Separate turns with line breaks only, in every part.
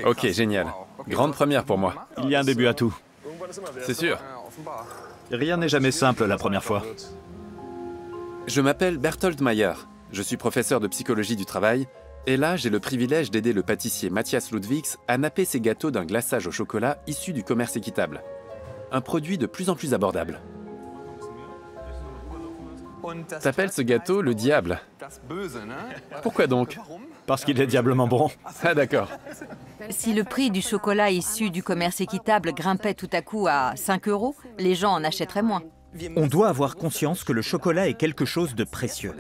Ok, génial. Grande première pour moi.
Il y a un début à tout.
C'est sûr.
Rien n'est jamais simple la première fois.
Je m'appelle Berthold Meyer. Je suis professeur de psychologie du travail. Et là, j'ai le privilège d'aider le pâtissier Matthias Ludwigs à napper ses gâteaux d'un glaçage au chocolat issu du commerce équitable. Un produit de plus en plus abordable. T'appelles ce gâteau le diable. Pourquoi donc?
Parce qu'il est diablement bon.
Ah d'accord.
Si le prix du chocolat issu du commerce équitable grimpait tout à coup à 5 €, les gens en achèteraient moins.
On doit avoir conscience que le chocolat est quelque chose de précieux.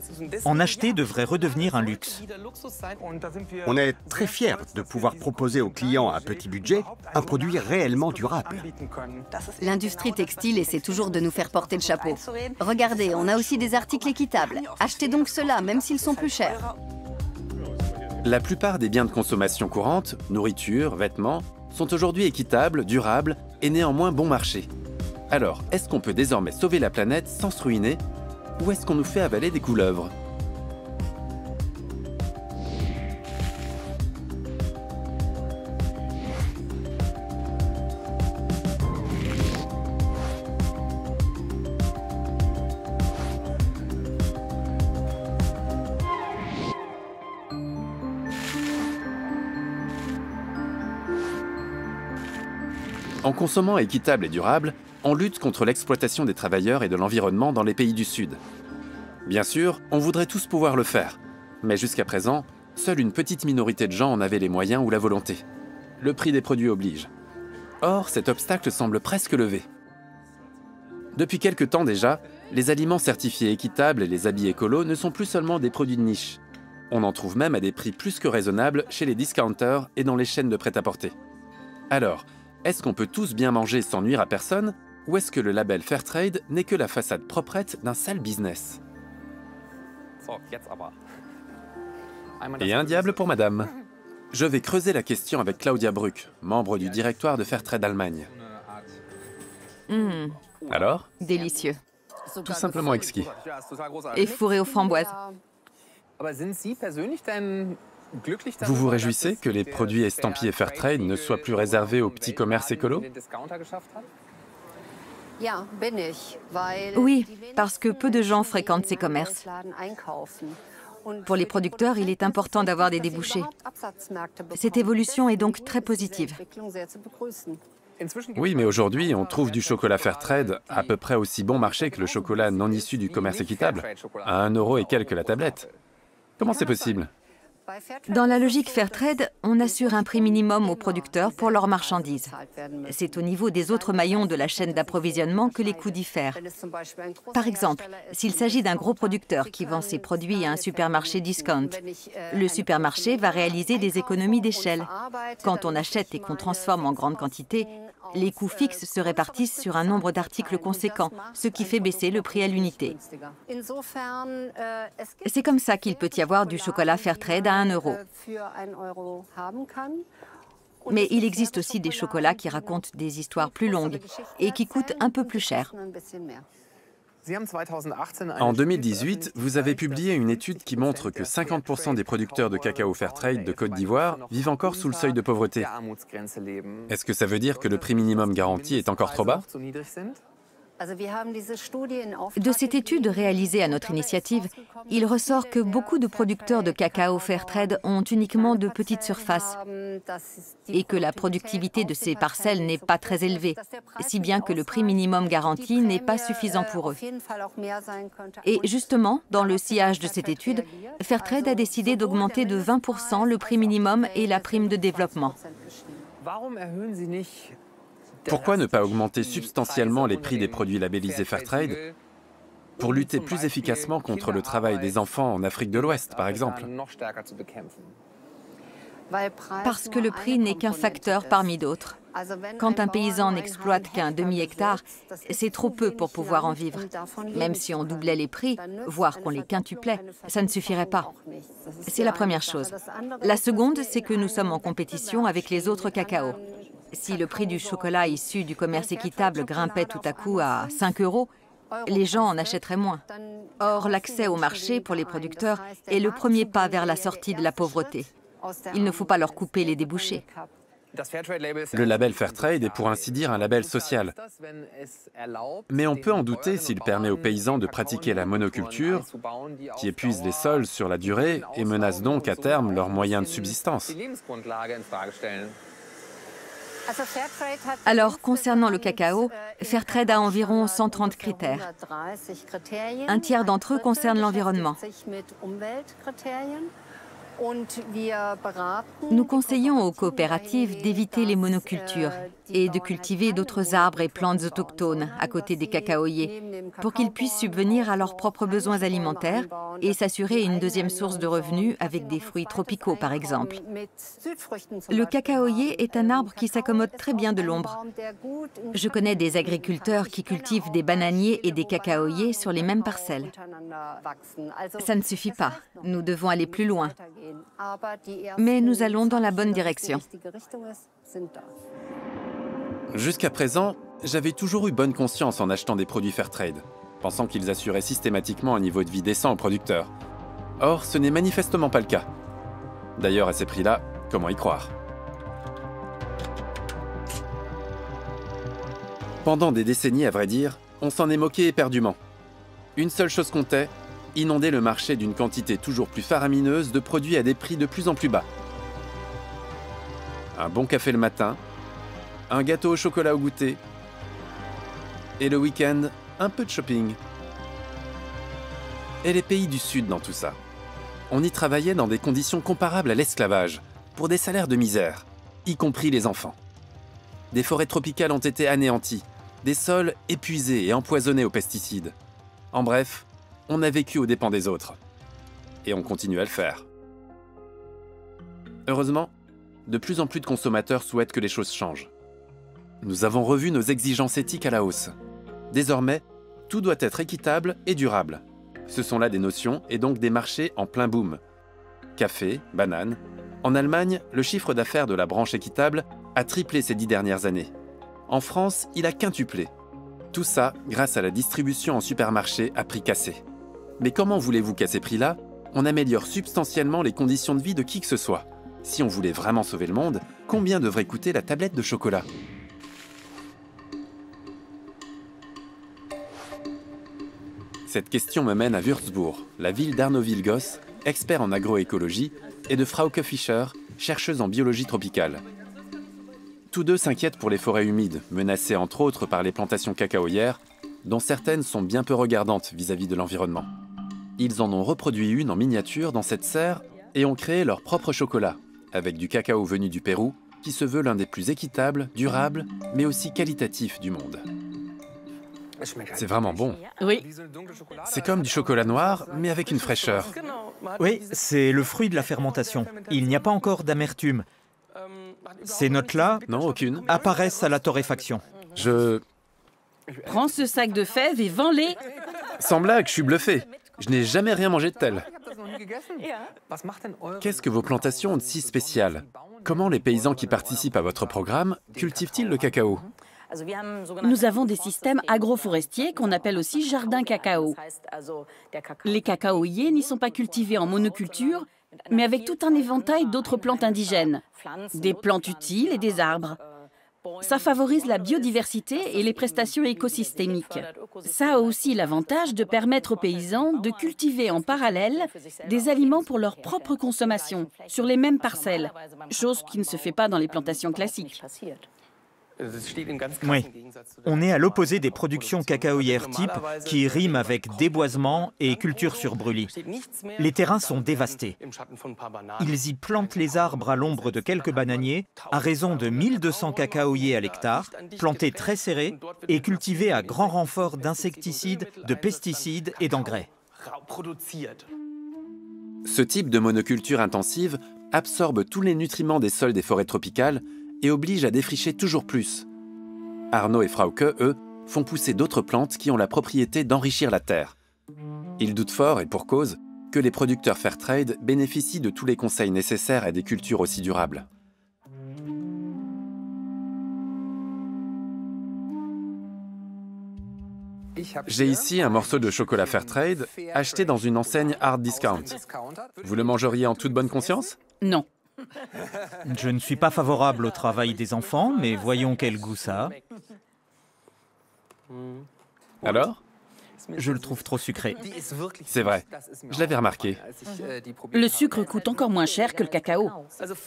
En acheter devrait redevenir un luxe.
On est très fiers de pouvoir proposer aux clients à petit budget un produit réellement durable.
L'industrie textile essaie toujours de nous faire porter le chapeau. Regardez, on a aussi des articles équitables. Achetez donc cela, même s'ils sont plus chers.
La plupart des biens de consommation courante, nourriture, vêtements, sont aujourd'hui équitables, durables et néanmoins bon marché. Alors, est-ce qu'on peut désormais sauver la planète sans se ruiner? Ou est-ce qu'on nous fait avaler des couleuvres? En consommant équitable et durable, on lutte contre l'exploitation des travailleurs et de l'environnement dans les pays du Sud. Bien sûr, on voudrait tous pouvoir le faire, mais jusqu'à présent, seule une petite minorité de gens en avait les moyens ou la volonté. Le prix des produits oblige. Or, cet obstacle semble presque levé. Depuis quelque temps déjà, les aliments certifiés équitables et les habits écolos ne sont plus seulement des produits de niche. On en trouve même à des prix plus que raisonnables chez les discounters et dans les chaînes de prêt-à-porter. Alors, est-ce qu'on peut tous bien manger sans nuire à personne? Ou est-ce que le label Fairtrade n'est que la façade proprette d'un sale business? Et un diable pour madame. Je vais creuser la question avec Claudia Brück, membre du directoire de Fairtrade Allemagne. Alors?
Délicieux.
Tout simplement exquis.
Et fourré aux framboises.
Vous vous réjouissez que les produits estampillés Fairtrade ne soient plus réservés aux petits commerces écolos?
Oui, parce que peu de gens fréquentent ces commerces. Pour les producteurs, il est important d'avoir des débouchés. Cette évolution est donc très positive.
Oui, mais aujourd'hui, on trouve du chocolat Fairtrade à peu près aussi bon marché que le chocolat non issu du commerce équitable, à 1 € et quelques la tablette. Comment c'est possible?
Dans la logique Fairtrade, on assure un prix minimum aux producteurs pour leurs marchandises. C'est au niveau des autres maillons de la chaîne d'approvisionnement que les coûts diffèrent. Par exemple, s'il s'agit d'un gros producteur qui vend ses produits à un supermarché discount, le supermarché va réaliser des économies d'échelle. Quand on achète et qu'on transforme en grande quantité, les coûts fixes se répartissent sur un nombre d'articles conséquent, ce qui fait baisser le prix à l'unité. C'est comme ça qu'il peut y avoir du chocolat Fairtrade à 1 €. Mais il existe aussi des chocolats qui racontent des histoires plus longues et qui coûtent un peu plus cher.
En 2018, vous avez publié une étude qui montre que 50% des producteurs de cacao Fairtrade de Côte d'Ivoire vivent encore sous le seuil de pauvreté. Est-ce que ça veut dire que le prix minimum garanti est encore trop bas?
De cette étude réalisée à notre initiative, il ressort que beaucoup de producteurs de cacao Fairtrade ont uniquement de petites surfaces et que la productivité de ces parcelles n'est pas très élevée, si bien que le prix minimum garanti n'est pas suffisant pour eux. Et justement, dans le sillage de cette étude, Fairtrade a décidé d'augmenter de 20% le prix minimum et la prime de développement.
Pourquoi ne pas augmenter substantiellement les prix des produits labellisés Fairtrade pour lutter plus efficacement contre le travail des enfants en Afrique de l'Ouest, par exemple?
Parce que le prix n'est qu'un facteur parmi d'autres. Quand un paysan n'exploite qu'un demi-hectare, c'est trop peu pour pouvoir en vivre. Même si on doublait les prix, voire qu'on les quintuplait, ça ne suffirait pas. C'est la première chose. La seconde, c'est que nous sommes en compétition avec les autres cacaos. Si le prix du chocolat issu du commerce équitable grimpait tout à coup à 5 €, les gens en achèteraient moins. Or, l'accès au marché pour les producteurs est le premier pas vers la sortie de la pauvreté. Il ne faut pas leur couper les débouchés.
Le label Fairtrade est pour ainsi dire un label social. Mais on peut en douter s'il permet aux paysans de pratiquer la monoculture, qui épuise les sols sur la durée et menace donc à terme leurs moyens de subsistance.
Alors, concernant le cacao, Fairtrade a environ 130 critères. Un tiers d'entre eux concernent l'environnement. Nous conseillons aux coopératives d'éviter les monocultures et de cultiver d'autres arbres et plantes autochtones à côté des cacaoyers pour qu'ils puissent subvenir à leurs propres besoins alimentaires et s'assurer une deuxième source de revenus avec des fruits tropicaux par exemple. Le cacaoyer est un arbre qui s'accommode très bien de l'ombre. Je connais des agriculteurs qui cultivent des bananiers et des cacaoyers sur les mêmes parcelles. Ça ne suffit pas, nous devons aller plus loin. Mais nous allons dans la bonne direction.
Jusqu'à présent, j'avais toujours eu bonne conscience en achetant des produits Fairtrade, pensant qu'ils assuraient systématiquement un niveau de vie décent aux producteurs. Or, ce n'est manifestement pas le cas. D'ailleurs, à ces prix-là, comment y croire? Pendant des décennies, à vrai dire, on s'en est moqué éperdument. Une seule chose comptait, inonder le marché d'une quantité toujours plus faramineuse de produits à des prix de plus en plus bas. Un bon café le matin, un gâteau au chocolat au goûter, et le week-end, un peu de shopping. Et les pays du Sud dans tout ça? On y travaillait dans des conditions comparables à l'esclavage, pour des salaires de misère, y compris les enfants. Des forêts tropicales ont été anéanties, des sols épuisés et empoisonnés aux pesticides. En bref, on a vécu aux dépens des autres. Et on continue à le faire. Heureusement, de plus en plus de consommateurs souhaitent que les choses changent. Nous avons revu nos exigences éthiques à la hausse. Désormais, tout doit être équitable et durable. Ce sont là des notions et donc des marchés en plein boom. Café, bananes. En Allemagne, le chiffre d'affaires de la branche équitable a triplé ces 10 dernières années. En France, il a quintuplé. Tout ça grâce à la distribution en supermarché à prix cassé. Mais comment voulez-vous qu'à ces prix-là, on améliore substantiellement les conditions de vie de qui que ce soit? Si on voulait vraiment sauver le monde, combien devrait coûter la tablette de chocolat? Cette question me mène à Würzburg, la ville d'Arno Vilgos, expert en agroécologie, et de Frauke Fischer, chercheuse en biologie tropicale. Tous deux s'inquiètent pour les forêts humides, menacées entre autres par les plantations cacaoyères, dont certaines sont bien peu regardantes vis-à-vis de l'environnement. Ils en ont reproduit une en miniature dans cette serre et ont créé leur propre chocolat, avec du cacao venu du Pérou, qui se veut l'un des plus équitables, durables, mais aussi qualitatifs du monde. C'est vraiment bon.
Oui.
C'est comme du chocolat noir, mais avec une fraîcheur.
Oui, c'est le fruit de la fermentation. Il n'y a pas encore d'amertume. Ces notes-là
Non, aucune.
apparaissent à la torréfaction.
Prends ce sac de fèves et vends-les.
Sans blague, je suis bluffé. Je n'ai jamais rien mangé de tel. Qu'est-ce que vos plantations ont de si spécial? Comment les paysans qui participent à votre programme cultivent-ils le cacao?
Nous avons des systèmes agroforestiers qu'on appelle aussi jardins cacao. Les cacaoyers n'y sont pas cultivés en monoculture, mais avec tout un éventail d'autres plantes indigènes, des plantes utiles et des arbres. Ça favorise la biodiversité et les prestations écosystémiques. Ça a aussi l'avantage de permettre aux paysans de cultiver en parallèle des aliments pour leur propre consommation, sur les mêmes parcelles, chose qui ne se fait pas dans les plantations classiques.
Oui, on est à l'opposé des productions cacaoyères type qui riment avec déboisement et culture sur brûlis. Les terrains sont dévastés. Ils y plantent les arbres à l'ombre de quelques bananiers à raison de 1200 cacaoyers à l'hectare, plantés très serrés et cultivés à grand renfort d'insecticides, de pesticides et d'engrais.
Ce type de monoculture intensive absorbe tous les nutriments des sols des forêts tropicales et oblige à défricher toujours plus. Arno et Frauke, eux, font pousser d'autres plantes qui ont la propriété d'enrichir la terre. Ils doutent fort, et pour cause, que les producteurs Fairtrade bénéficient de tous les conseils nécessaires à des cultures aussi durables. J'ai ici un morceau de chocolat Fairtrade acheté dans une enseigne hard discount. Vous le mangeriez en toute bonne conscience?
Non.
Je ne suis pas favorable au travail des enfants, mais voyons quel goût ça a.
Alors?
Je le trouve trop sucré.
C'est vrai, je l'avais remarqué.
Le sucre coûte encore moins cher que le cacao.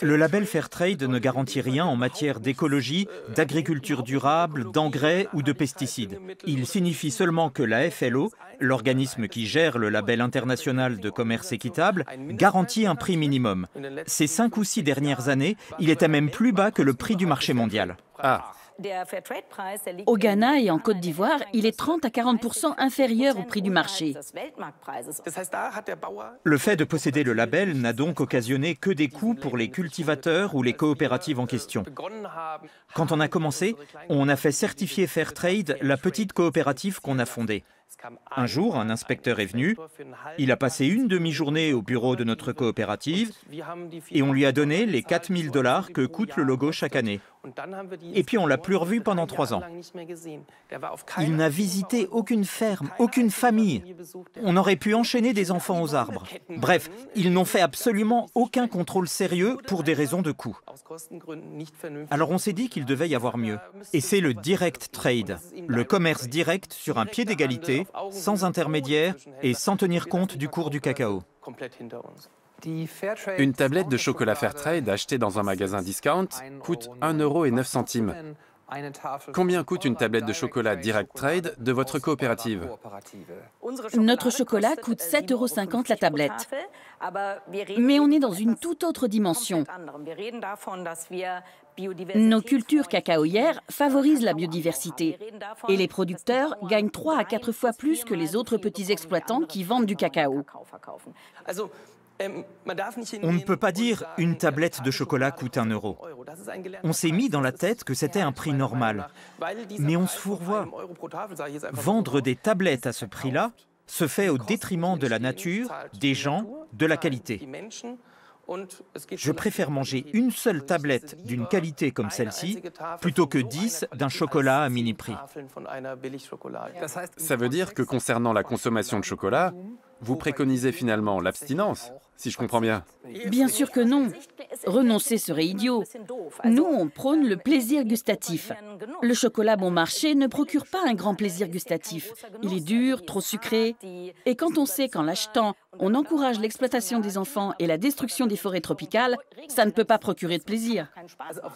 Le label Fairtrade ne garantit rien en matière d'écologie, d'agriculture durable, d'engrais ou de pesticides. Il signifie seulement que la FLO, l'organisme qui gère le label international de commerce équitable, garantit un prix minimum. Ces 5 ou 6 dernières années, il était même plus bas que le prix du marché mondial.
Ah,
Au Ghana et en Côte d'Ivoire, il est 30 à 40% inférieur au prix du marché.
Le fait de posséder le label n'a donc occasionné que des coûts pour les cultivateurs ou les coopératives en question. Quand on a commencé, on a fait certifier Fairtrade la petite coopérative qu'on a fondée. Un jour, un inspecteur est venu, il a passé une demi-journée au bureau de notre coopérative et on lui a donné les 4 000 $ que coûte le logo chaque année. Et puis on l'a plus revu pendant 3 ans. Il n'a visité aucune ferme, aucune famille. On aurait pu enchaîner des enfants aux arbres. Bref, ils n'ont fait absolument aucun contrôle sérieux pour des raisons de coût. Alors on s'est dit qu'il devait y avoir mieux. Et c'est le direct trade, le commerce direct sur un pied d'égalité, sans intermédiaire et sans tenir compte du cours du cacao.
une tablette de chocolat Fairtrade achetée dans un magasin discount coûte 1,09 €. Combien coûte une tablette de chocolat Direct Trade de votre coopérative?
Notre chocolat coûte 7,50 € la tablette. Mais on est dans une toute autre dimension. Nos cultures cacaoyères favorisent la biodiversité et les producteurs gagnent 3 à 4 fois plus que les autres petits exploitants qui vendent du cacao.
On ne peut pas dire « une tablette de chocolat coûte 1 €. On s'est mis dans la tête que c'était un prix normal. Mais on se fourvoie. Vendre des tablettes à ce prix-là se fait au détriment de la nature, des gens, de la qualité. Je préfère manger une seule tablette d'une qualité comme celle-ci plutôt que 10 d'un chocolat à mini prix.
Ça veut dire que concernant la consommation de chocolat, vous préconisez finalement l'abstinence, si je comprends bien.
Bien sûr que non. Renoncer serait idiot. Nous, on prône le plaisir gustatif. Le chocolat bon marché ne procure pas un grand plaisir gustatif. Il est dur, trop sucré. Et quand on sait qu'en l'achetant, on encourage l'exploitation des enfants et la destruction des forêts tropicales, ça ne peut pas procurer de plaisir.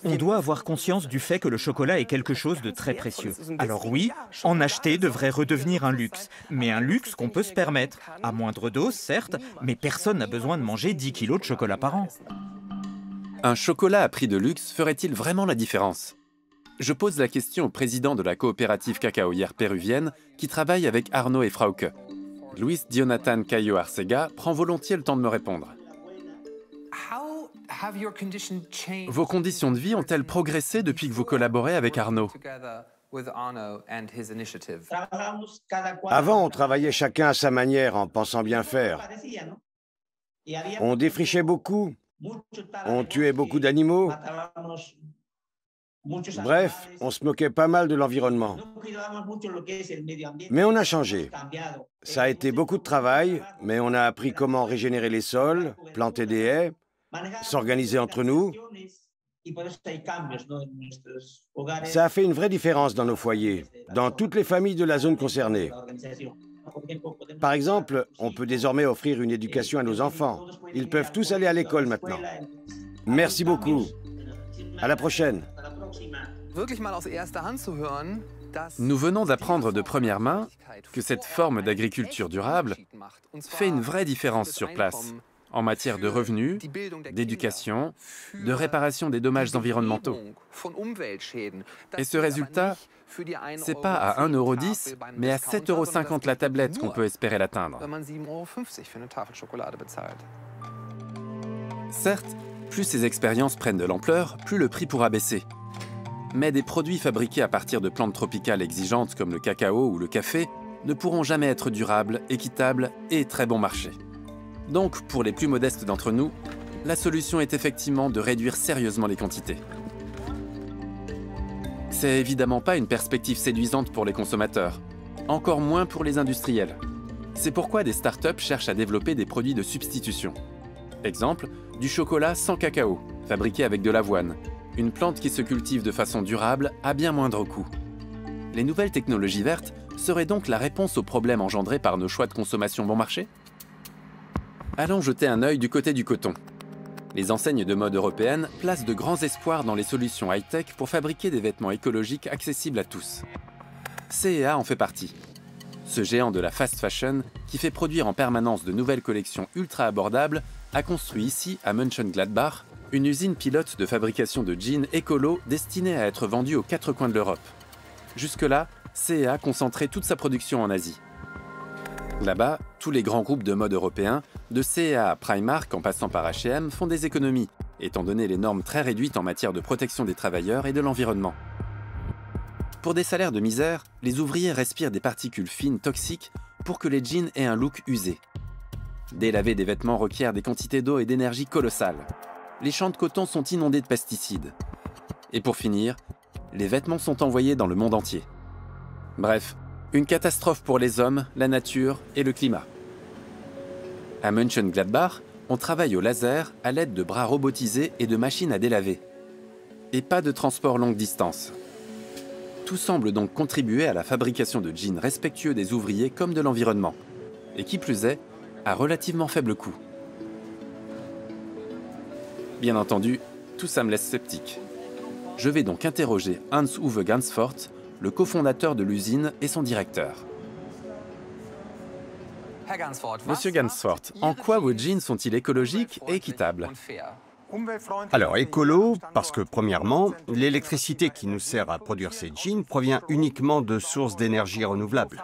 On doit avoir conscience du fait que le chocolat est quelque chose de très précieux. Alors oui, en acheter devrait redevenir un luxe. Mais un luxe qu'on peut se permettre. À moindre dose, certes, mais personne n'a besoin de manger 10 kilos de chocolat par an.
Un chocolat à prix de luxe ferait-il vraiment la différence? Je pose la question au président de la coopérative cacaoyère péruvienne qui travaille avec Arnaud et Frauke. Luis Jonathan Cayo Arcega prend volontiers le temps de me répondre. Vos conditions de vie ont-elles progressé depuis que vous collaborez avec Arnaud?
Avant, on travaillait chacun à sa manière en pensant bien faire. On défrichait beaucoup, on tuait beaucoup d'animaux. Bref, on se moquait pas mal de l'environnement. Mais on a changé. Ça a été beaucoup de travail, mais on a appris comment régénérer les sols, planter des haies, s'organiser entre nous. Ça a fait une vraie différence dans nos foyers, dans toutes les familles de la zone concernée. Par exemple, on peut désormais offrir une éducation à nos enfants. Ils peuvent tous aller à l'école maintenant. Merci beaucoup. À la prochaine.
Nous venons d'apprendre de première main que cette forme d'agriculture durable fait une vraie différence sur place, en matière de revenus, d'éducation, de réparation des dommages environnementaux. Et ce résultat, c'est pas à 1,10 €, mais à 7,50 € la tablette qu'on peut espérer l'atteindre. Certes, plus ces expériences prennent de l'ampleur, plus le prix pourra baisser. Mais des produits fabriqués à partir de plantes tropicales exigeantes comme le cacao ou le café ne pourront jamais être durables, équitables et très bon marché. Donc, pour les plus modestes d'entre nous, la solution est effectivement de réduire sérieusement les quantités. C'est évidemment pas une perspective séduisante pour les consommateurs, encore moins pour les industriels. C'est pourquoi des startups cherchent à développer des produits de substitution. Exemple, du chocolat sans cacao, fabriqué avec de l'avoine, une plante qui se cultive de façon durable à bien moindre coût. Les nouvelles technologies vertes seraient donc la réponse aux problèmes engendrés par nos choix de consommation bon marché? Allons jeter un œil du côté du coton. Les enseignes de mode européennes placent de grands espoirs dans les solutions high-tech pour fabriquer des vêtements écologiques accessibles à tous. C&A en fait partie. Ce géant de la fast fashion, qui fait produire en permanence de nouvelles collections ultra abordables, a construit ici, à Mönchengladbach, une usine pilote de fabrication de jeans écolo destinée à être vendue aux 4 coins de l'Europe. Jusque-là, C&A concentrait toute sa production en Asie. Là-bas, tous les grands groupes de mode européens, de C&A à Primark en passant par H&M, font des économies, étant donné les normes très réduites en matière de protection des travailleurs et de l'environnement. Pour des salaires de misère, les ouvriers respirent des particules fines toxiques pour que les jeans aient un look usé. Délaver des vêtements requiert des quantités d'eau et d'énergie colossales. Les champs de coton sont inondés de pesticides. Et pour finir, les vêtements sont envoyés dans le monde entier. Bref, une catastrophe pour les hommes, la nature et le climat. À Mönchengladbach, on travaille au laser à l'aide de bras robotisés et de machines à délaver. Et pas de transport longue distance. Tout semble donc contribuer à la fabrication de jeans respectueux des ouvriers comme de l'environnement. Et qui plus est, à relativement faible coût. Bien entendu, tout ça me laisse sceptique. Je vais donc interroger Hans-Uwe Gansfort, le cofondateur de l'usine et son directeur. Monsieur Gansfort, en quoi vos jeans sont-ils écologiques et équitables?
Alors, écolo, parce que premièrement, l'électricité qui nous sert à produire ces jeans provient uniquement de sources d'énergie renouvelables.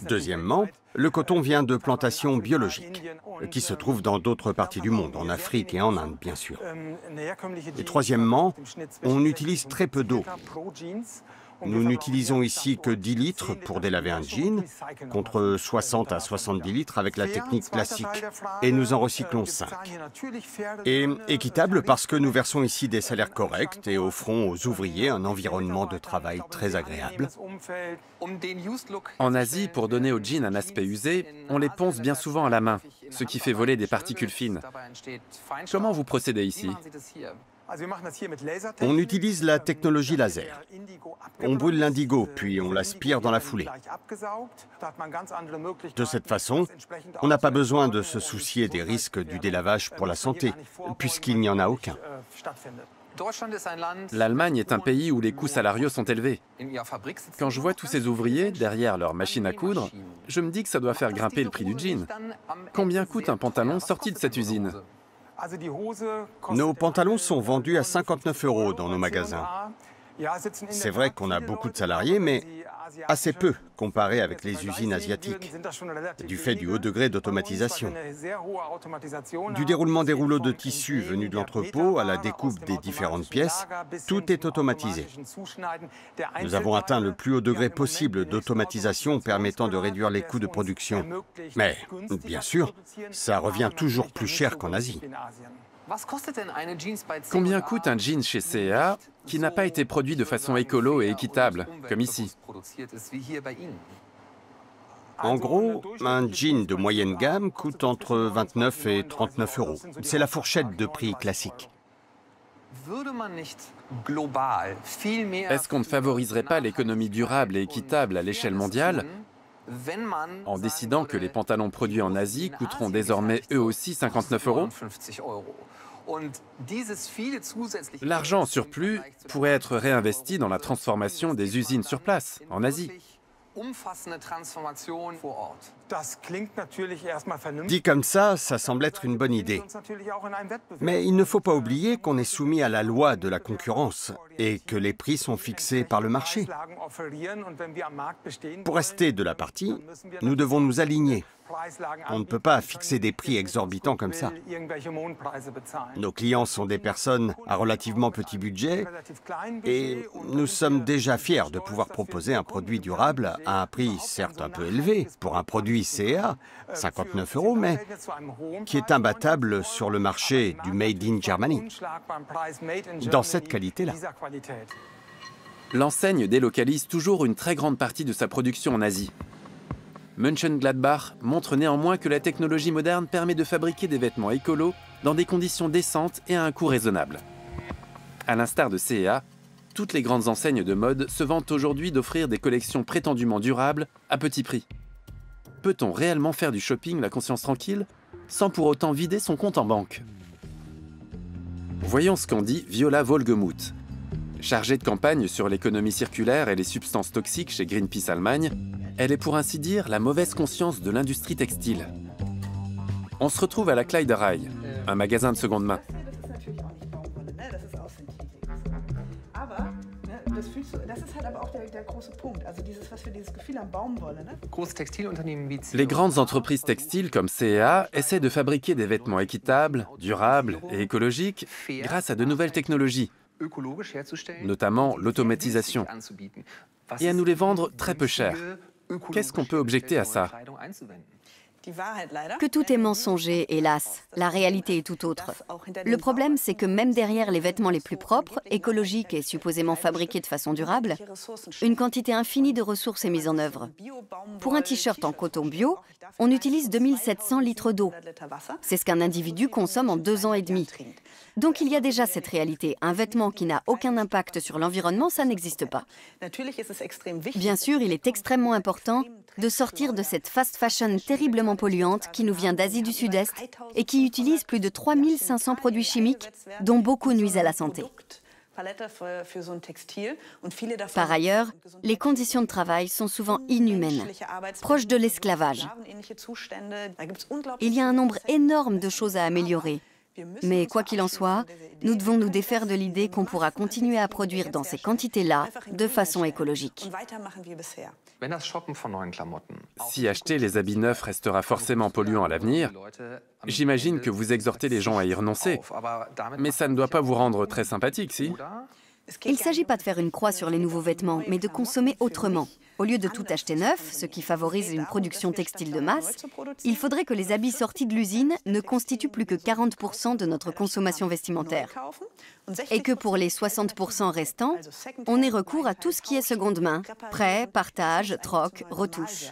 Deuxièmement, le coton vient de plantations biologiques, qui se trouvent dans d'autres parties du monde, en Afrique et en Inde, bien sûr. Et troisièmement, on utilise très peu d'eau. Nous n'utilisons ici que 10 litres pour délaver un jean, contre 60 à 70 litres avec la technique classique, et nous en recyclons 5. Et équitable parce que nous versons ici des salaires corrects et offrons aux ouvriers un environnement de travail très agréable.
En Asie, pour donner aux jeans un aspect usé, on les ponce bien souvent à la main, ce qui fait voler des particules fines. Comment vous procédez ici?
On utilise la technologie laser. On brûle l'indigo, puis on l'aspire dans la foulée. De cette façon, on n'a pas besoin de se soucier des risques du délavage pour la santé, puisqu'il n'y en a aucun.
L'Allemagne est un pays où les coûts salariaux sont élevés. Quand je vois tous ces ouvriers derrière leur machine à coudre, je me dis que ça doit faire grimper le prix du jean. Combien coûte un pantalon sorti de cette usine?
Nos pantalons sont vendus à 59 € dans nos magasins. C'est vrai qu'on a beaucoup de salariés, mais assez peu comparé avec les usines asiatiques, du fait du haut degré d'automatisation. Du déroulement des rouleaux de tissu venus de l'entrepôt à la découpe des différentes pièces, tout est automatisé. Nous avons atteint le plus haut degré possible d'automatisation permettant de réduire les coûts de production. Mais, bien sûr, ça revient toujours plus cher qu'en Asie.
Combien coûte un jean chez C&A qui n'a pas été produit de façon écolo et équitable, comme ici?
En gros, un jean de moyenne gamme coûte entre 29 et 39 €. C'est la fourchette de prix classique.
Est-ce qu'on ne favoriserait pas l'économie durable et équitable à l'échelle mondiale en décidant que les pantalons produits en Asie coûteront désormais eux aussi 59 €? L'argent en surplus pourrait être réinvesti dans la transformation des usines sur place, en Asie.
Dit comme ça semble être une bonne idée. Mais il ne faut pas oublier qu'on est soumis à la loi de la concurrence et que les prix sont fixés par le marché. Pour rester de la partie, nous devons nous aligner. On ne peut pas fixer des prix exorbitants comme ça. Nos clients sont des personnes à relativement petit budget et nous sommes déjà fiers de pouvoir proposer un produit durable à un prix certes un peu élevé pour un produit C&A, 59 €, mais qui est imbattable sur le marché du Made in Germany, dans cette qualité-là.
L'enseigne délocalise toujours une très grande partie de sa production en Asie. Mönchengladbach montre néanmoins que la technologie moderne permet de fabriquer des vêtements écolos dans des conditions décentes et à un coût raisonnable. À l'instar de C&A, toutes les grandes enseignes de mode se vantent aujourd'hui d'offrir des collections prétendument durables à petit prix. Peut-on réellement faire du shopping la conscience tranquille, sans pour autant vider son compte en banque? Voyons ce qu'en dit Viola Wohlgemuth. Chargée de campagne sur l'économie circulaire et les substances toxiques chez Greenpeace Allemagne, elle est pour ainsi dire la mauvaise conscience de l'industrie textile. On se retrouve à la Kleiderei, un magasin de seconde main. Les grandes entreprises textiles comme C&A essaient de fabriquer des vêtements équitables, durables et écologiques grâce à de nouvelles technologies, notamment l'automatisation, et à nous les vendre très peu cher. Qu'est-ce qu'on peut objecter à ça?
Que tout est mensonger, hélas. La réalité est tout autre. Le problème, c'est que même derrière les vêtements les plus propres, écologiques et supposément fabriqués de façon durable, une quantité infinie de ressources est mise en œuvre. Pour un t-shirt en coton bio, on utilise 2700 litres d'eau. C'est ce qu'un individu consomme en 2 ans et demi. Donc il y a déjà cette réalité. Un vêtement qui n'a aucun impact sur l'environnement, ça n'existe pas. Bien sûr, il est extrêmement important de sortir de cette fast fashion terriblement polluante qui nous vient d'Asie du Sud-Est et qui utilise plus de 3500 produits chimiques, dont beaucoup nuisent à la santé. Par ailleurs, les conditions de travail sont souvent inhumaines, proches de l'esclavage. Il y a un nombre énorme de choses à améliorer. Mais quoi qu'il en soit, nous devons nous défaire de l'idée qu'on pourra continuer à produire dans ces quantités-là de façon écologique.
Si acheter les habits neufs restera forcément polluant à l'avenir, j'imagine que vous exhortez les gens à y renoncer. Mais ça ne doit pas vous rendre très sympathique, si?
Il ne s'agit pas de faire une croix sur les nouveaux vêtements, mais de consommer autrement. Au lieu de tout acheter neuf, ce qui favorise une production textile de masse, il faudrait que les habits sortis de l'usine ne constituent plus que 40% de notre consommation vestimentaire. Et que pour les 60% restants, on ait recours à tout ce qui est seconde main, prêt, partage, troc, retouche.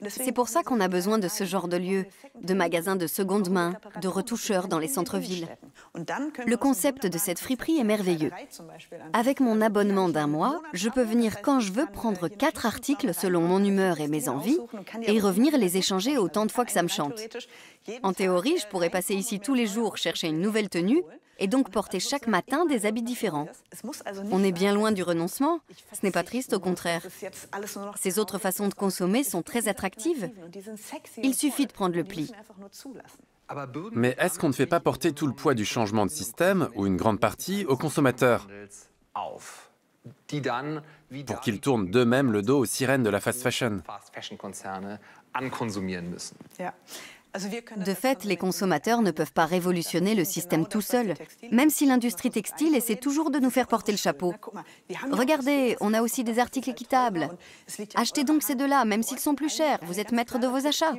C'est pour ça qu'on a besoin de ce genre de lieux, de magasins de seconde main, de retoucheurs dans les centres-villes. Le concept de cette friperie est merveilleux. Avec mon abonnement d'1 mois, je peux venir quand je veux prendre 4 articles selon mon humeur et mes envies et revenir les échanger autant de fois que ça me chante. En théorie, je pourrais passer ici tous les jours chercher une nouvelle tenue et donc porter chaque matin des habits différents. On est bien loin du renoncement. Ce n'est pas triste, au contraire. Ces autres façons de consommer sont très attractives. Il suffit de prendre le pli.
Mais est-ce qu'on ne fait pas porter tout le poids du changement de système, ou une grande partie, aux consommateurs, pour qu'ils tournent d'eux-mêmes le dos aux sirènes de la fast fashion?
De fait, les consommateurs ne peuvent pas révolutionner le système tout seuls, même si l'industrie textile essaie toujours de nous faire porter le chapeau. Regardez, on a aussi des articles équitables. Achetez donc ces deux-là, même s'ils sont plus chers, vous êtes maître de vos achats.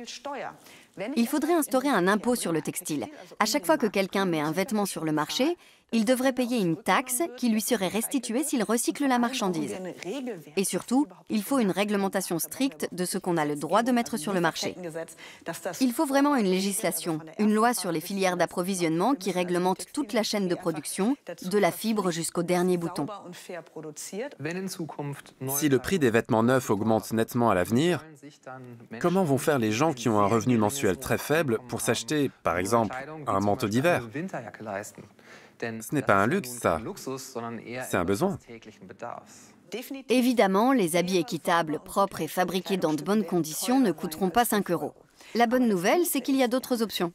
Il faudrait instaurer un impôt sur le textile. À chaque fois que quelqu'un met un vêtement sur le marché, il devrait payer une taxe qui lui serait restituée s'il recycle la marchandise. Et surtout, il faut une réglementation stricte de ce qu'on a le droit de mettre sur le marché. Il faut vraiment une législation, une loi sur les filières d'approvisionnement qui réglemente toute la chaîne de production, de la fibre jusqu'au dernier bouton.
Si le prix des vêtements neufs augmente nettement à l'avenir, comment vont faire les gens qui ont un revenu mensuel très faible pour s'acheter, par exemple, un manteau d'hiver? Ce n'est pas un luxe, ça. C'est un besoin.
Évidemment, les habits équitables, propres et fabriqués dans de bonnes conditions ne coûteront pas 5 €. La bonne nouvelle, c'est qu'il y a d'autres options.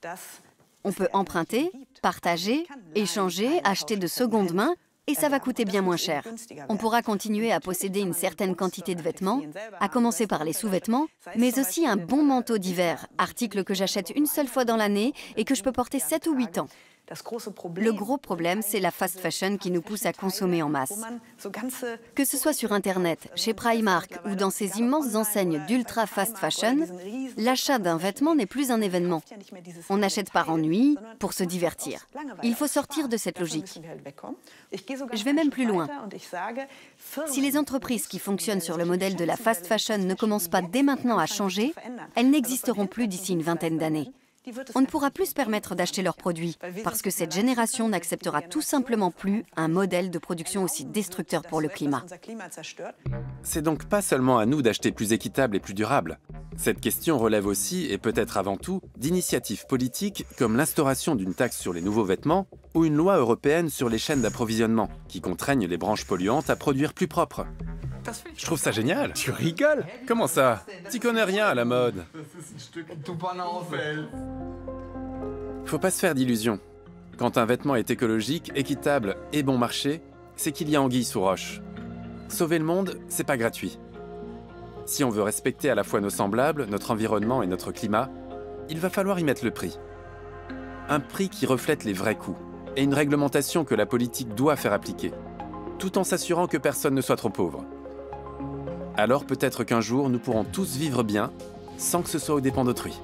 On peut emprunter, partager, échanger, acheter de seconde main, et ça va coûter bien moins cher. On pourra continuer à posséder une certaine quantité de vêtements, à commencer par les sous-vêtements, mais aussi un bon manteau d'hiver, article que j'achète une seule fois dans l'année et que je peux porter 7 ou 8 ans. Le gros problème, c'est la fast fashion qui nous pousse à consommer en masse. Que ce soit sur Internet, chez Primark ou dans ces immenses enseignes d'ultra fast fashion, l'achat d'un vêtement n'est plus un événement. On achète par ennui, pour se divertir. Il faut sortir de cette logique. Je vais même plus loin. Si les entreprises qui fonctionnent sur le modèle de la fast fashion ne commencent pas dès maintenant à changer, elles n'existeront plus d'ici une vingtaine d'années. On ne pourra plus se permettre d'acheter leurs produits, parce que cette génération n'acceptera tout simplement plus un modèle de production aussi destructeur pour le climat.
C'est donc pas seulement à nous d'acheter plus équitable et plus durable. Cette question relève aussi, et peut-être avant tout, d'initiatives politiques comme l'instauration d'une taxe sur les nouveaux vêtements ou une loi européenne sur les chaînes d'approvisionnement, qui contraignent les branches polluantes à produire plus propre. Je trouve ça génial.
Tu rigoles?
Comment ça? T'y connais rien à la mode. Faut pas se faire d'illusions. Quand un vêtement est écologique, équitable et bon marché, c'est qu'il y a anguille sous roche. Sauver le monde, c'est pas gratuit. Si on veut respecter à la fois nos semblables, notre environnement et notre climat, il va falloir y mettre le prix. Un prix qui reflète les vrais coûts et une réglementation que la politique doit faire appliquer, tout en s'assurant que personne ne soit trop pauvre. Alors peut-être qu'un jour, nous pourrons tous vivre bien, sans que ce soit aux dépens d'autrui.